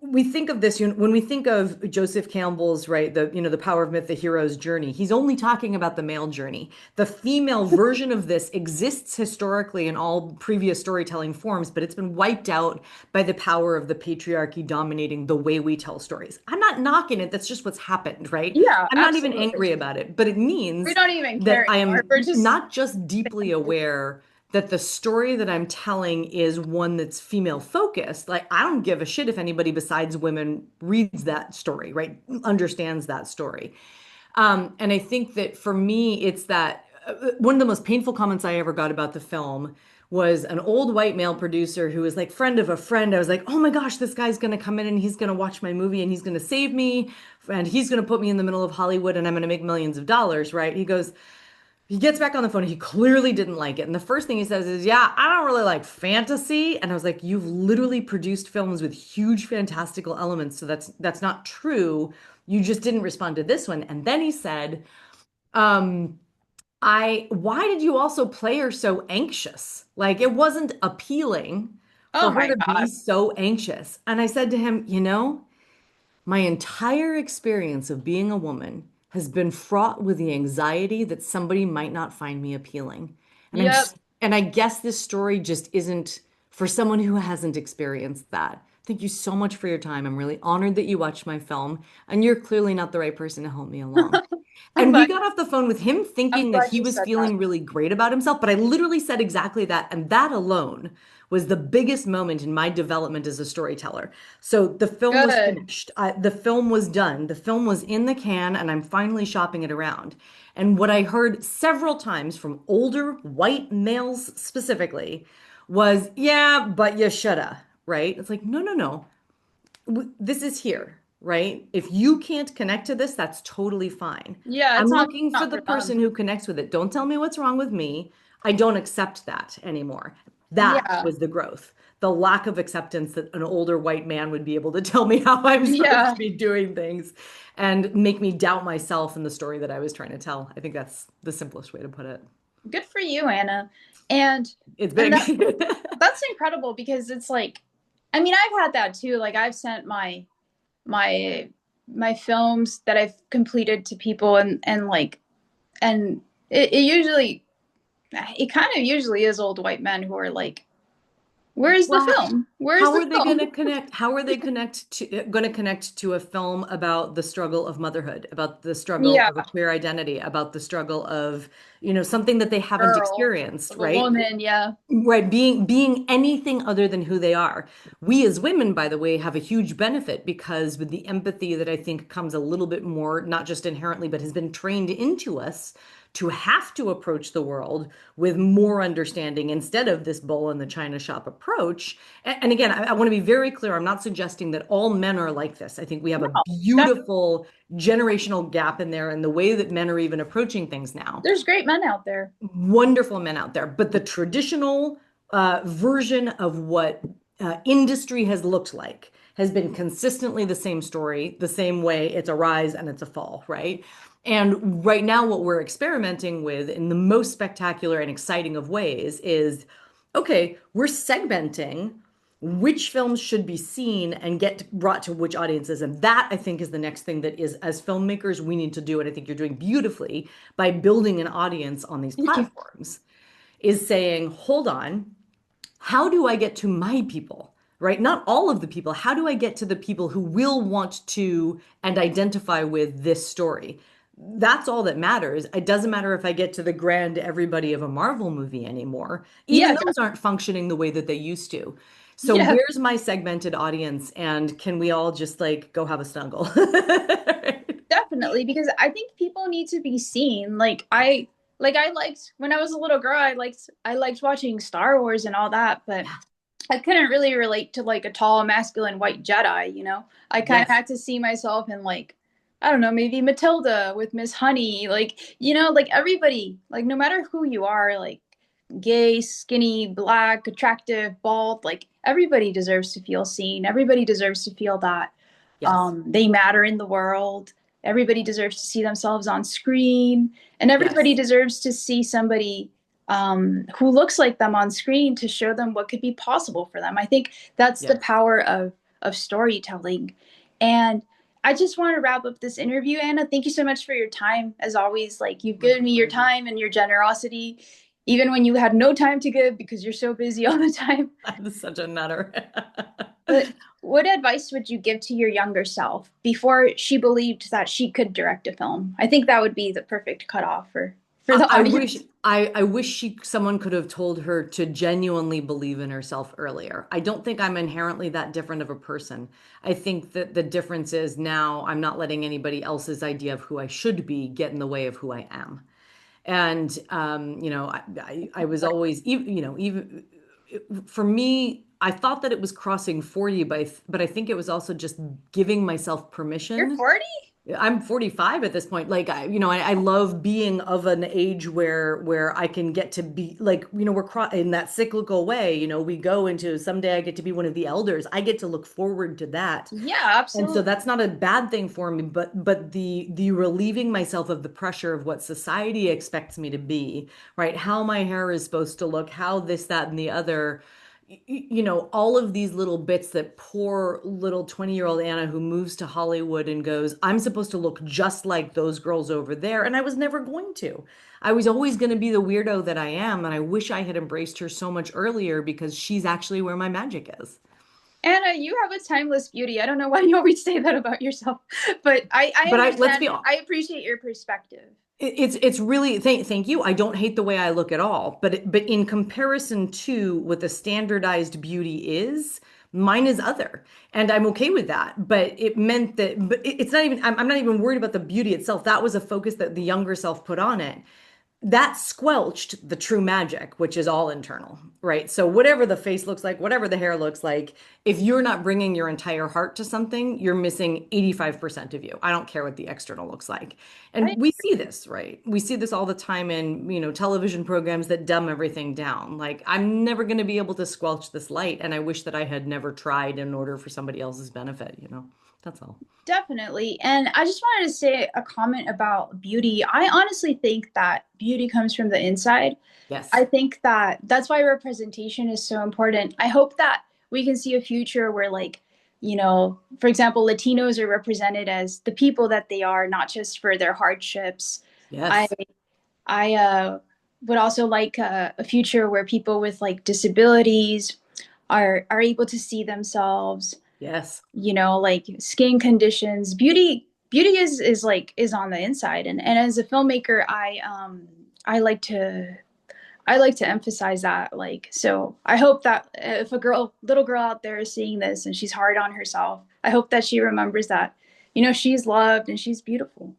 [SPEAKER 1] we think of this when we think of Joseph Campbell's, right, the power of myth, the hero's journey. He's only talking about the male journey. The female version of this exists historically in all previous storytelling forms, but it's been wiped out by the power of the patriarchy dominating the way we tell stories. I'm not knocking it. That's just what's happened, right?
[SPEAKER 2] Yeah,
[SPEAKER 1] I'm not even
[SPEAKER 2] absolutely.
[SPEAKER 1] angry about it, but it
[SPEAKER 2] We
[SPEAKER 1] means
[SPEAKER 2] don't even
[SPEAKER 1] that
[SPEAKER 2] care
[SPEAKER 1] I
[SPEAKER 2] anymore.
[SPEAKER 1] am
[SPEAKER 2] We're just
[SPEAKER 1] not just deeply aware that the story that I'm telling is one that's female focused. Like, I don't give a shit if anybody besides women reads that story, right? Understands that story. And I think that for me, it's that one of the most painful comments I ever got about the film was an old white male producer who was like friend of a friend. I was like, oh my gosh, this guy's going to come in and he's going to watch my movie and he's going to save me and he's going to put me in the middle of Hollywood and I'm going to make millions of dollars, right? He gets back on the phone. He clearly didn't like it. And the first thing he says is, yeah, I don't really like fantasy. And I was like, you've literally produced films with huge fantastical elements. So that's not true. You just didn't respond to this one. And then he said, um, why did you also play her so anxious? Like it wasn't appealing
[SPEAKER 2] oh
[SPEAKER 1] for her
[SPEAKER 2] my
[SPEAKER 1] to be
[SPEAKER 2] God.
[SPEAKER 1] so anxious. And I said to him, my entire experience of being a woman has been fraught with the anxiety that somebody might not find me appealing. And
[SPEAKER 2] Yep.
[SPEAKER 1] and I guess this story just isn't for someone who hasn't experienced that. Thank you so much for your time. I'm really honored that you watched my film, and you're clearly not the right person to help me along.
[SPEAKER 2] I'm
[SPEAKER 1] And we
[SPEAKER 2] glad
[SPEAKER 1] got off the phone with him
[SPEAKER 2] I'm
[SPEAKER 1] thinking that
[SPEAKER 2] glad
[SPEAKER 1] he
[SPEAKER 2] you
[SPEAKER 1] was
[SPEAKER 2] said that.
[SPEAKER 1] feeling really great about himself, but I literally said exactly that. And that alone was the biggest moment in my development as a storyteller. So the film was
[SPEAKER 2] Good.
[SPEAKER 1] finished. The film was done. The film was in the can, and I'm finally shopping it around. And what I heard several times from older white males specifically was, yeah, but you shoulda, right? It's like, no. This is here, right? If you can't connect to this, that's totally fine.
[SPEAKER 2] Yeah,
[SPEAKER 1] I'm
[SPEAKER 2] it's
[SPEAKER 1] looking for
[SPEAKER 2] not
[SPEAKER 1] the
[SPEAKER 2] for them.
[SPEAKER 1] person who connects with it. Don't tell me what's wrong with me. I don't accept that anymore. That
[SPEAKER 2] Yeah.
[SPEAKER 1] was the growth. The lack of acceptance that an older white man would be able to tell me how I'm supposed to
[SPEAKER 2] Yeah.
[SPEAKER 1] be doing things and make me doubt myself in the story that I was trying to tell. I think that's the simplest way to put it.
[SPEAKER 2] Good for you, Anna. And
[SPEAKER 1] It's
[SPEAKER 2] and
[SPEAKER 1] big.
[SPEAKER 2] that's incredible because it's like, I mean, I've had that too. Like I've sent my my films that I've completed to people and like and it usually it kind of usually is old white men who are like, where's the
[SPEAKER 1] Well,
[SPEAKER 2] film? Where's
[SPEAKER 1] how
[SPEAKER 2] the
[SPEAKER 1] are they going
[SPEAKER 2] film?
[SPEAKER 1] to connect? How are they going to connect to a film about the struggle of motherhood, about the struggle
[SPEAKER 2] Yeah,
[SPEAKER 1] of a queer identity, about the struggle of, something that they haven't
[SPEAKER 2] girl
[SPEAKER 1] experienced,
[SPEAKER 2] of a
[SPEAKER 1] right?
[SPEAKER 2] woman. Yeah.
[SPEAKER 1] Right, being anything other than who they are. We as women, by the way, have a huge benefit because with the empathy that I think comes a little bit more, not just inherently, but has been trained into us to have to approach the world with more understanding instead of this bull in the china shop approach. And again, I want to be very clear. I'm not suggesting that all men are like this. I think we have a
[SPEAKER 2] No, that,
[SPEAKER 1] beautiful generational gap in there and the way that men are even approaching things now.
[SPEAKER 2] there's great men out there.
[SPEAKER 1] Wonderful men out there, but the traditional version of what industry has looked like has been consistently the same story, the same way. It's a rise and it's a fall, right? And right now, what we're experimenting with in the most spectacular and exciting of ways is okay, we're segmenting which films should be seen and brought to which audiences. And that I think is the next thing that is, as filmmakers, we need to do. And I think you're doing beautifully by building an audience on these
[SPEAKER 2] Thank you.
[SPEAKER 1] platforms, is saying, hold on, how do I get to my people? Right? Not all of the people. How do I get to the people who will want to and identify with this story? That's all that matters. It doesn't matter if I get to the grand everybody of a Marvel movie anymore. Even
[SPEAKER 2] Yeah,
[SPEAKER 1] those aren't functioning the way that they used to. So
[SPEAKER 2] yeah,
[SPEAKER 1] where's my segmented audience? And can we all just like go have a snuggle?
[SPEAKER 2] definitely. Because I think people need to be seen. I liked when I was a little girl. I liked watching Star Wars and all that, but
[SPEAKER 1] Yeah.
[SPEAKER 2] I couldn't really relate to like a tall, masculine white Jedi. I kind of
[SPEAKER 1] Yes.
[SPEAKER 2] had to see myself in like, I don't know, maybe Matilda with Miss Honey. Like everybody, like no matter who you are, like gay, skinny, black, attractive, bald, like everybody deserves to feel seen. Everybody deserves to feel that
[SPEAKER 1] Yes.
[SPEAKER 2] they matter in the world. Everybody deserves to see themselves on screen, and everybody
[SPEAKER 1] Yes.
[SPEAKER 2] deserves to see somebody who looks like them on screen to show them what could be possible for them. I think that's the
[SPEAKER 1] Yes.
[SPEAKER 2] power of storytelling. And I just want to wrap up this interview, Anna. Thank you so much for your time. As always, like you've
[SPEAKER 1] My
[SPEAKER 2] given me your
[SPEAKER 1] pleasure.
[SPEAKER 2] time and your generosity, even when you had no time to give because you're so busy all the time.
[SPEAKER 1] I'm such a nutter.
[SPEAKER 2] But what advice would you give to your younger self before she believed that she could direct a film? I think that would be the perfect cutoff for the
[SPEAKER 1] I wish
[SPEAKER 2] audience.
[SPEAKER 1] I wish someone could have told her to genuinely believe in herself earlier. I don't think I'm inherently that different of a person. I think that the difference is now I'm not letting anybody else's idea of who I should be get in the way of who I am. And I was always even for me, I thought that it was crossing 40, but I think it was also just giving myself
[SPEAKER 2] You're
[SPEAKER 1] permission.
[SPEAKER 2] 40?
[SPEAKER 1] I'm 45 at this point. Like I love being of an age where I can get to be like, in that cyclical way, we go into someday I get to be one of the elders. I get to look forward to that.
[SPEAKER 2] Yeah,
[SPEAKER 1] And so
[SPEAKER 2] absolutely.
[SPEAKER 1] that's not a bad thing for me, but the relieving myself of the pressure of what society expects me to be, right? How my hair is supposed to look, how this, that, and the other, all of these little bits that poor little 20-year-old Anna who moves to Hollywood and goes, I'm supposed to look just like those girls over there. And I was never going to. I was always going to be the weirdo that I am. And I wish I had embraced her so much earlier because she's actually where my magic is.
[SPEAKER 2] Anna, you have a timeless beauty. I don't know why you always say that about yourself, but I
[SPEAKER 1] But let's
[SPEAKER 2] understand.
[SPEAKER 1] be honest.
[SPEAKER 2] I appreciate your perspective.
[SPEAKER 1] It's really thank you. I don't hate the way I look at all, but in comparison to what the standardized beauty is, mine is other, and I'm okay with that. But it meant that, but it's not even. I'm not even worried about the beauty itself. That was a focus that the younger self put on it. That squelched the true magic, which is all internal, right? So whatever the face looks like, whatever the hair looks like, if you're not bringing your entire heart to something, you're missing 85% of you. I don't care what the external looks like.
[SPEAKER 2] I
[SPEAKER 1] And we see this, right? We see this all the time in, television programs that dumb everything down. Like I'm never going to be able to squelch this light, and I wish that I had never tried in order for somebody else's benefit. That's all.
[SPEAKER 2] Definitely. And I just wanted to say a comment about beauty. I honestly think that beauty comes from the inside.
[SPEAKER 1] Yes.
[SPEAKER 2] I think that that's why representation is so important. I hope that we can see a future where, like, for example, Latinos are represented as the people that they are, not just for their hardships. I
[SPEAKER 1] Yes.
[SPEAKER 2] I would also like a future where people with like disabilities are able to see themselves,
[SPEAKER 1] Yes.
[SPEAKER 2] like skin conditions. Beauty is on the inside, and as a filmmaker, I like to I like to emphasize that. Like, so I hope that if little girl out there is seeing this and she's hard on herself, I hope that she remembers that, she's loved and she's beautiful.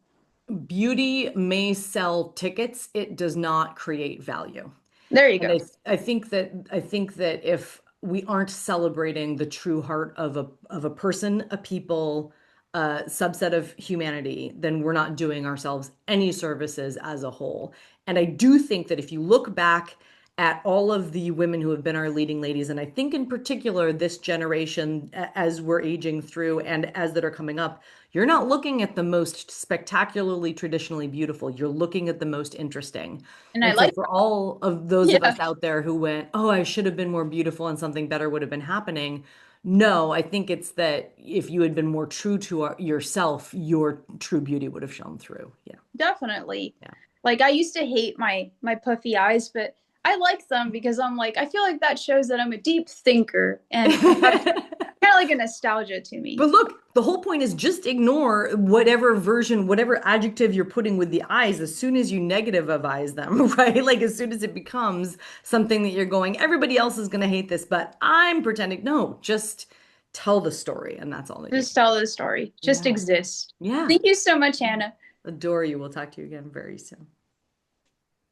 [SPEAKER 1] Beauty may sell tickets, it does not create value.
[SPEAKER 2] There you
[SPEAKER 1] And
[SPEAKER 2] go.
[SPEAKER 1] I think that if we aren't celebrating the true heart of a person, a people, a subset of humanity, then we're not doing ourselves any services as a whole. And I do think that if you look back at all of the women who have been our leading ladies. And I think in particular, this generation, as we're aging through and as that are coming up, you're not looking at the most spectacularly traditionally beautiful. You're looking at the most interesting.
[SPEAKER 2] And I
[SPEAKER 1] And so
[SPEAKER 2] like
[SPEAKER 1] for all of those of
[SPEAKER 2] yeah,
[SPEAKER 1] us out there who went, oh, I should have been more beautiful and something better would have been happening. No, I think it's that if you had been more true to yourself, your true beauty would have shown through. Yeah.
[SPEAKER 2] definitely.
[SPEAKER 1] Yeah.
[SPEAKER 2] Like I used to hate my puffy eyes, but I like them because I'm like I feel like that shows that I'm a deep thinker, and that's kind of like a nostalgia to me.
[SPEAKER 1] But look, the whole point is just ignore whatever version, whatever adjective you're putting with the eyes as soon as you negativize them, right? Like as soon as it becomes something that you're going, everybody else is going to hate this, but I'm pretending. No, just tell the story, and that's all that you
[SPEAKER 2] Just
[SPEAKER 1] can.
[SPEAKER 2] tell the story. Just
[SPEAKER 1] Yeah.
[SPEAKER 2] exist.
[SPEAKER 1] Yeah.
[SPEAKER 2] Thank you so much, Hannah.
[SPEAKER 1] Adore you. We'll talk to you again very soon.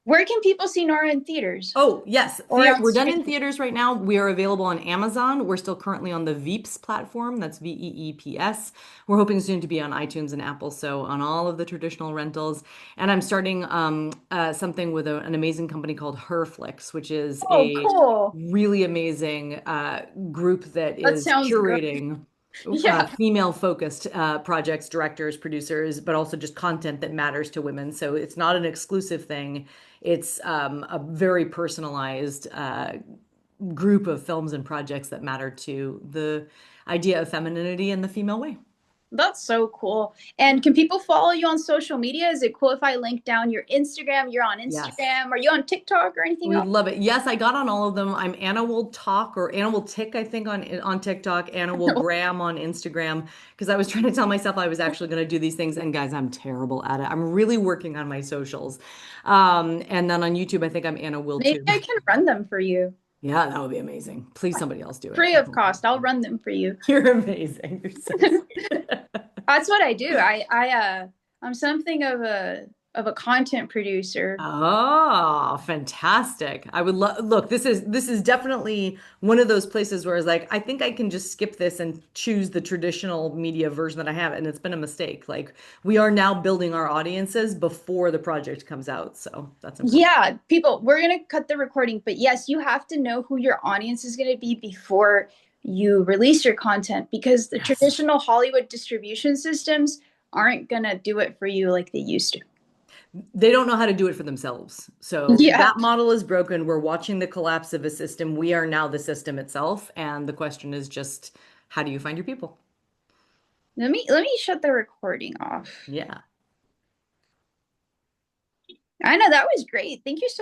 [SPEAKER 2] Where can people see Nora in theaters
[SPEAKER 1] Oh, yes.
[SPEAKER 2] or on
[SPEAKER 1] We're done in
[SPEAKER 2] streaming?
[SPEAKER 1] theaters right now. We are available on Amazon. We're still currently on the Veeps platform. That's Veeps. We're hoping soon to be on iTunes and Apple, so on all of the traditional rentals. And I'm starting something with an amazing company called Herflix, which is
[SPEAKER 2] Oh,
[SPEAKER 1] a
[SPEAKER 2] cool.
[SPEAKER 1] really amazing group that
[SPEAKER 2] That
[SPEAKER 1] is
[SPEAKER 2] sounds great.
[SPEAKER 1] curating
[SPEAKER 2] Yeah,
[SPEAKER 1] female-focused projects, directors, producers, but also just content that matters to women. So it's not an exclusive thing. It's a very personalized group of films and projects that matter to the idea of femininity and the female way.
[SPEAKER 2] that's so cool. And can people follow you on social media? Is it cool if I link down your Instagram? You're on
[SPEAKER 1] Yes.
[SPEAKER 2] Instagram. Are you on TikTok or anything
[SPEAKER 1] We
[SPEAKER 2] else?
[SPEAKER 1] love it. Yes, I got on all of them. I'm Anna will talk or Anna will tick, I think, on TikTok, Anna will gram on Instagram, because I was trying to tell myself I was actually going to do these things. And guys, I'm terrible at it. I'm really working on my socials. And then on YouTube, I think I'm Anna will
[SPEAKER 2] Maybe
[SPEAKER 1] too.
[SPEAKER 2] I can run them for you.
[SPEAKER 1] Yeah, that would be amazing. Please, somebody else do it.
[SPEAKER 2] Free of cost. I'll run them for you.
[SPEAKER 1] You're amazing. You're so sweet.
[SPEAKER 2] That's what I do. I'm something of a content producer.
[SPEAKER 1] Oh, fantastic. I would love, look, this is definitely one of those places where it's like, I think I can just skip this and choose the traditional media version that I have. And it's been a mistake. Like we are now building our audiences before the project comes out. So that's important.
[SPEAKER 2] Yeah, people, we're gonna cut the recording, but yes, you have to know who your audience is gonna be before you release your content because the
[SPEAKER 1] Yes.
[SPEAKER 2] traditional Hollywood distribution systems aren't gonna do it for you like they used to.
[SPEAKER 1] They don't know how to do it for themselves. So
[SPEAKER 2] Yeah.
[SPEAKER 1] that model is broken. We're watching the collapse of a system. We are now the system itself. And the question is just, how do you find your people?
[SPEAKER 2] Let me shut the recording off.
[SPEAKER 1] Yeah.
[SPEAKER 2] I know that was great. Thank you so